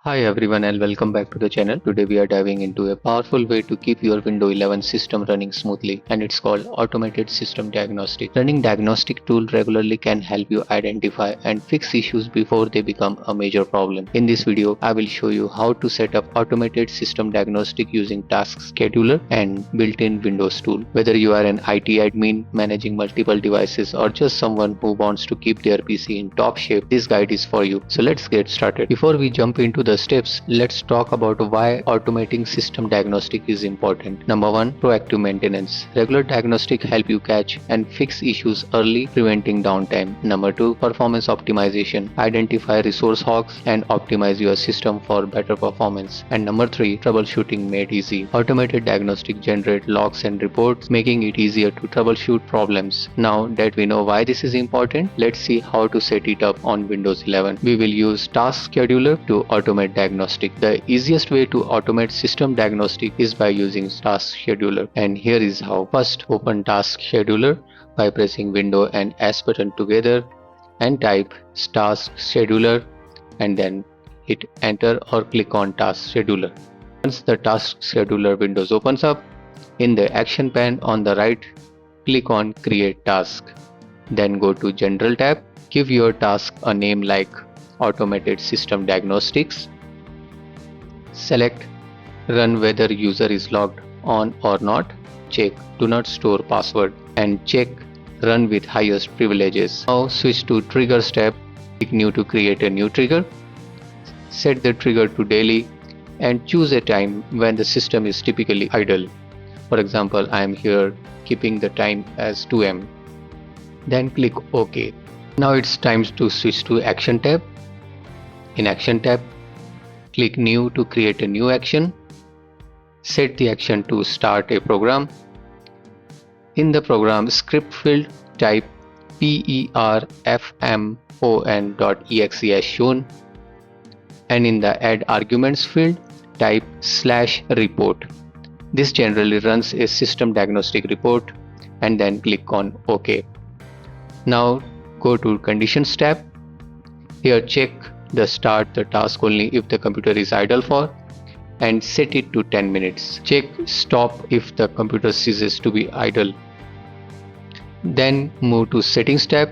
Hi everyone and welcome back to the channel. Today we are diving into a powerful way to keep your Windows 11 system running smoothly, and it's called Automated System Diagnostic. Running diagnostic tool regularly can help you identify and fix issues before they become a major problem. In this video, I will show you how to set up Automated System Diagnostic using Task Scheduler and built-in Windows tool. Whether you are an IT admin managing multiple devices or just someone who wants to keep their PC in top shape, this guide is for you. So let's get started. Before we jump into the steps, let's talk about why automating system diagnostic is important. Number 1, proactive maintenance. Regular diagnostic help you catch and fix issues early, preventing downtime. Number 2, performance optimization. Identify resource hogs and optimize your system for better performance. And number 3, troubleshooting made easy. Automated diagnostic generate logs and reports, making it easier to troubleshoot problems. Now that we know why this is important, let's see how to set it up on Windows 11. We will use Task Scheduler to automate diagnostic. The easiest way to automate system diagnostic is by using Task Scheduler, and here is how. First, open Task Scheduler by pressing Window and S button together and type Task Scheduler and then hit enter or click on Task Scheduler. Once the Task Scheduler windows opens up, in the action pane on the right, click on Create Task. Then go to General tab, give your task a name like Automated System Diagnostics. Select Run whether user is logged on or not, check Do not store password, and check Run with highest privileges. Now switch to Triggers tab, click New to create a new trigger. Set the trigger to daily and choose a time when the system is typically idle. For example, I am here keeping the time as 2 am. Then click OK. Now it's time to switch to Action tab. In Action tab, click New to create a new action. Set the action to start a program. In the program script field, type perfmon.exe as shown. And in the add arguments field, type /report. This generally runs a system diagnostic report, and then click on OK. Now go to Conditions tab. Here check the start the task only if the computer is idle for, and set it to 10 minutes. Check stop if the computer ceases to be idle. Then move to Settings tab.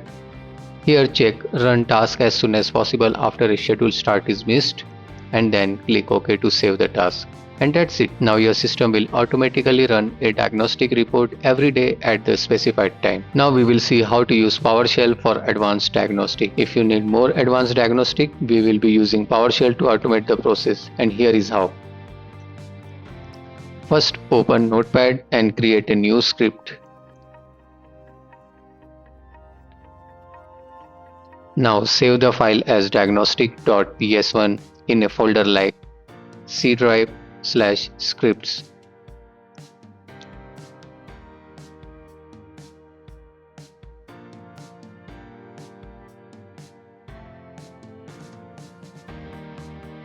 Here check run task as soon as possible after a scheduled start is missed, and then click OK to save the task. And that's it. Now your system will automatically run a diagnostic report every day at the specified time. Now we will see how to use PowerShell for advanced diagnostic. If you need more advanced diagnostic, we will be using PowerShell to automate the process, and here is how. First, open Notepad and create a new script. Now save the file as diagnostic.ps1 in a folder like C drive/scripts.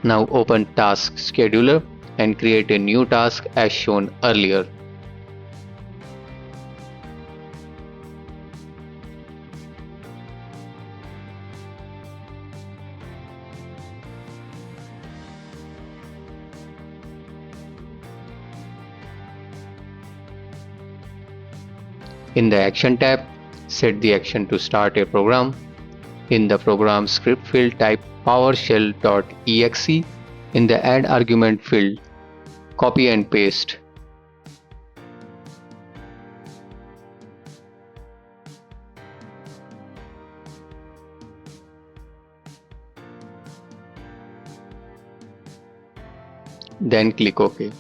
Now open Task Scheduler and create a new task as shown earlier. In the Action tab, set the action to start a program. In the program script field, type PowerShell.exe. In the add argument field, copy and paste. Then click OK.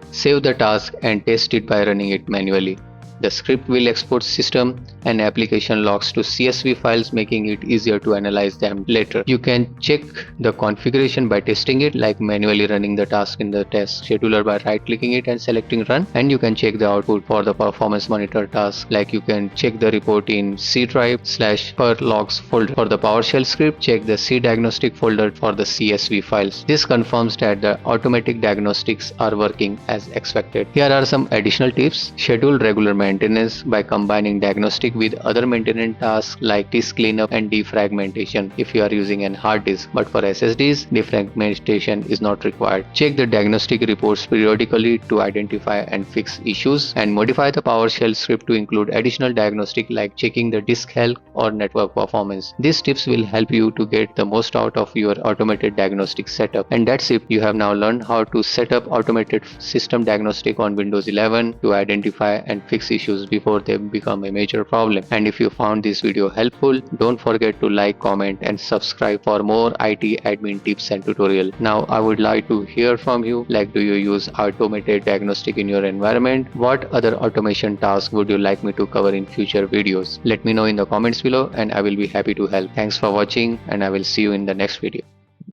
Save the task and test it by running it manually. The script will export system and application logs to CSV files, making it easier to analyze them later. You can check the configuration by testing it, like manually running the task in the task scheduler by right clicking it and selecting run, and you can check the output for the performance monitor task, like you can check the report in C drive/PerfLogs folder. For the PowerShell script, check the C diagnostic folder for the CSV files. This confirms that the automatic diagnostics are working as expected. Here are some additional tips. Schedule regular maintenance by combining diagnostic diagnostic with other maintenance tasks like disk cleanup and defragmentation if you are using an hard disk, but for SSDs, defragmentation is not required. Check the diagnostic reports periodically to identify and fix issues, and modify the PowerShell script to include additional diagnostic like checking the disk health or network performance. These tips will help you to get the most out of your automated diagnostic setup. And that's it. You have now learned how to set up automated system diagnostic on Windows 11 to identify and fix issues before they become a major problem. And if you found this video helpful, don't forget to like, comment and subscribe for more IT admin tips and tutorial. Now I would like to hear from you, like, do you use automated diagnostic in your environment? What other automation tasks would you like me to cover in future videos? Let me know in the comments below and I will be happy to help. Thanks for watching and I will see you in the next video.